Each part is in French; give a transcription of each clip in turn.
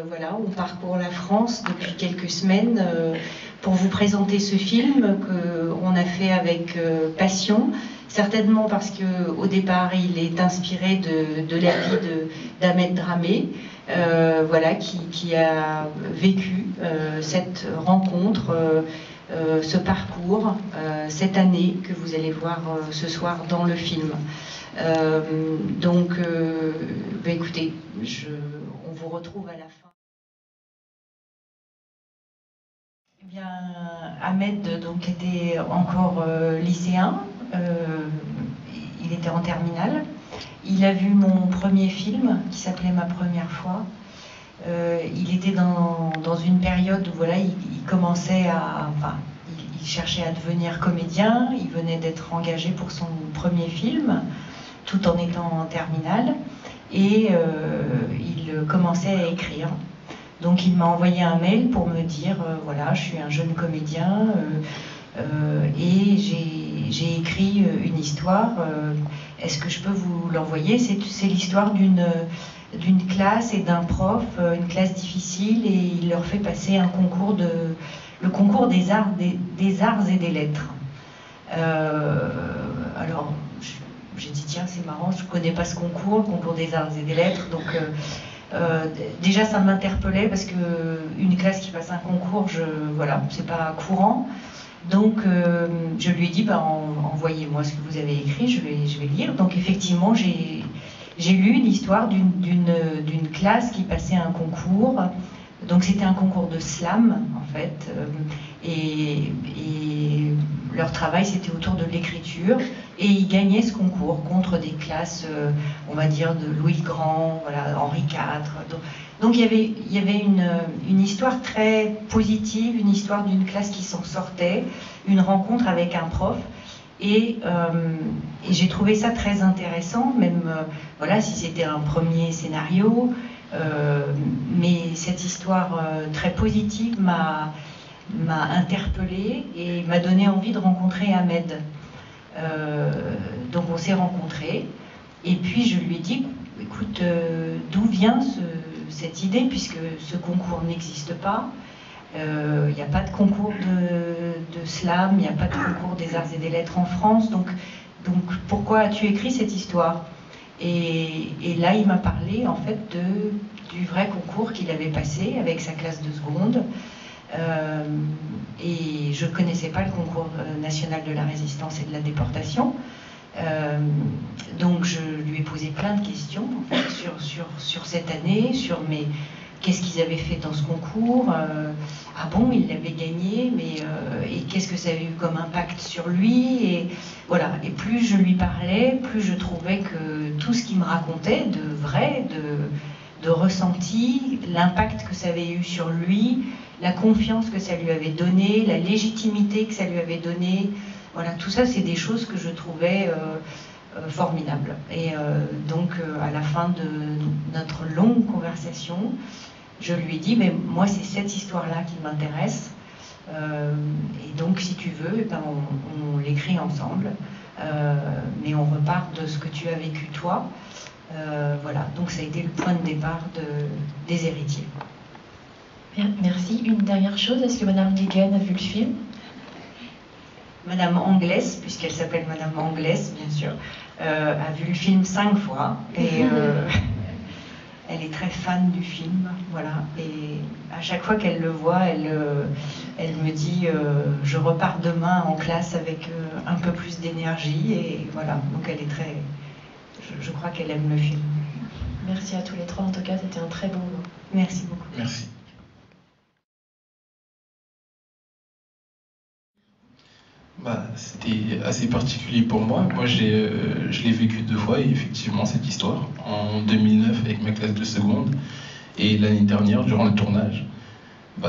Voilà, on parcourt la France depuis quelques semaines pour vous présenter ce film qu'on a fait avec passion, certainement parce qu'au départ il est inspiré de la vie d'Ahmed Dramé, voilà, qui a vécu cette rencontre, ce parcours, cette année que vous allez voir ce soir dans le film. Écoutez, on vous retrouve à la fin. Eh bien, Ahmed donc, était encore lycéen, il était en terminale. Il a vu mon premier film qui s'appelait Ma première fois. Il était dans une période où voilà, il commençait à... Enfin, il cherchait à devenir comédien, il venait d'être engagé pour son premier film, tout en étant en terminale, et il commençait à écrire. Donc il m'a envoyé un mail pour me dire, voilà, je suis un jeune comédien et j'ai écrit une histoire, est-ce que je peux vous l'envoyer? C'est l'histoire d'une classe et d'un prof, une classe difficile, et il leur fait passer un concours le concours des arts et des lettres. Alors, j'ai dit, tiens, c'est marrant, je ne connais pas ce concours, le concours des arts et des lettres, donc déjà ça m'interpellait parce qu'une classe qui passe un concours, voilà, c'est pas courant. Donc je lui ai dit, envoyez-moi ce que vous avez écrit, je vais lire. Donc effectivement, j'ai lu l'histoire d'une classe qui passait un concours. Donc c'était un concours de slam en fait, et leur travail c'était autour de l'écriture, et ils gagnaient ce concours contre des classes, on va dire de Louis le Grand, voilà, Henri IV. Donc il y avait une histoire très positive, une histoire d'une classe qui s'en sortait, une rencontre avec un prof. Et j'ai trouvé ça très intéressant, même voilà, si c'était un premier scénario. Mais cette histoire très positive m'a interpellée et m'a donné envie de rencontrer Ahmed. Donc on s'est rencontrés, et puis je lui ai dit, écoute, d'où vient cette idée, puisque ce concours n'existe pas. Il n'y a pas de concours de slam, il n'y a pas de concours des arts et des lettres en France, donc pourquoi as-tu écrit cette histoire? Et là, il m'a parlé en fait du vrai concours qu'il avait passé avec sa classe de seconde. Et je ne connaissais pas le concours national de la résistance et de la déportation. Donc je lui ai posé plein de questions en fait, sur cette année, sur qu'est-ce qu'ils avaient fait dans ce concours, ah bon, il l'avait gagné, mais et qu'est-ce que ça avait eu comme impact sur lui, et voilà. Et plus je lui parlais, plus je trouvais que tout ce qu'il me racontait de vrai, de ressenti, l'impact que ça avait eu sur lui, la confiance que ça lui avait donné, la légitimité que ça lui avait donné, voilà, tout ça c'est des choses que je trouvais formidables. Et à la fin de notre longue conversation, je lui ai dit, mais moi c'est cette histoire-là qui m'intéresse, et donc si tu veux, on l'écrit ensemble, mais on repart de ce que tu as vécu toi. Voilà, donc ça a été le point de départ des héritiers. Bien, merci. Une dernière chose, est-ce que Madame Guéguen a vu le film? Madame Anglès, puisqu'elle s'appelle Madame Anglès, bien sûr, a vu le film 5 fois, et elle est très fan du film, voilà. Et à chaque fois qu'elle le voit, elle me dit je repars demain en classe avec un peu plus d'énergie, et voilà. Donc elle est très... Je crois qu'elle aime le film. Merci à tous les trois, en tout cas, c'était un très beau moment. Merci beaucoup. Merci. C'était assez particulier pour moi. Moi, je l'ai vécu 2 fois, et effectivement, cette histoire, en 2009 avec ma classe de seconde, et l'année dernière, durant le tournage.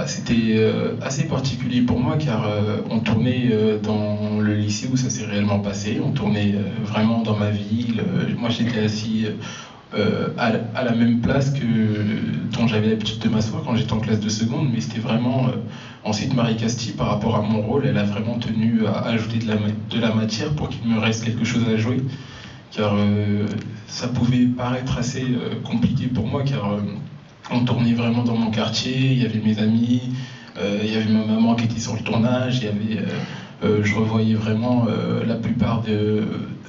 C'était assez particulier pour moi, car on tournait dans le lycée où ça s'est réellement passé, on tournait vraiment dans ma ville. Moi, j'étais assis à la même place dont j'avais l'habitude de m'asseoir quand j'étais en classe de seconde, mais c'était vraiment... Ensuite, Marie Castille, par rapport à mon rôle, elle a vraiment tenu à ajouter de la matière pour qu'il me reste quelque chose à jouer, car ça pouvait paraître assez compliqué pour moi, car On tournait vraiment dans mon quartier, il y avait mes amis, il y avait ma maman qui était sur le tournage, je revoyais vraiment la plupart de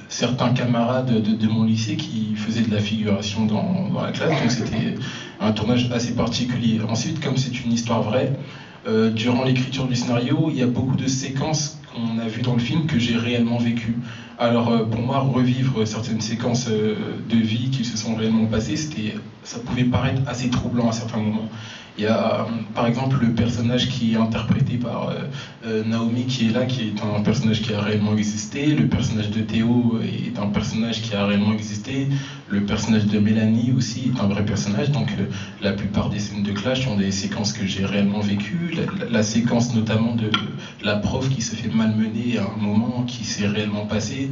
certains camarades de mon lycée qui faisaient de la figuration dans la classe, donc c'était un tournage assez particulier. Ensuite, comme c'est une histoire vraie, durant l'écriture du scénario, il y a beaucoup de séquences qu'on a vues dans le film que j'ai réellement vécues. Alors pour moi, revivre certaines séquences de vie qui se sont réellement passées, ça pouvait paraître assez troublant à certains moments. Il y a par exemple le personnage qui est interprété par Naomi qui est là, qui est un personnage qui a réellement existé. Le personnage de Théo est un personnage qui a réellement existé. Le personnage de Mélanie aussi est un vrai personnage. Donc la plupart des scènes de clash sont des séquences que j'ai réellement vécues. La séquence notamment de la prof qui se fait malmener à un moment qui s'est réellement passé.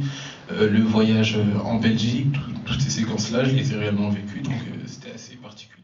Le voyage en Belgique, toutes ces séquences-là, je les ai réellement vécues. Donc c'était assez particulier.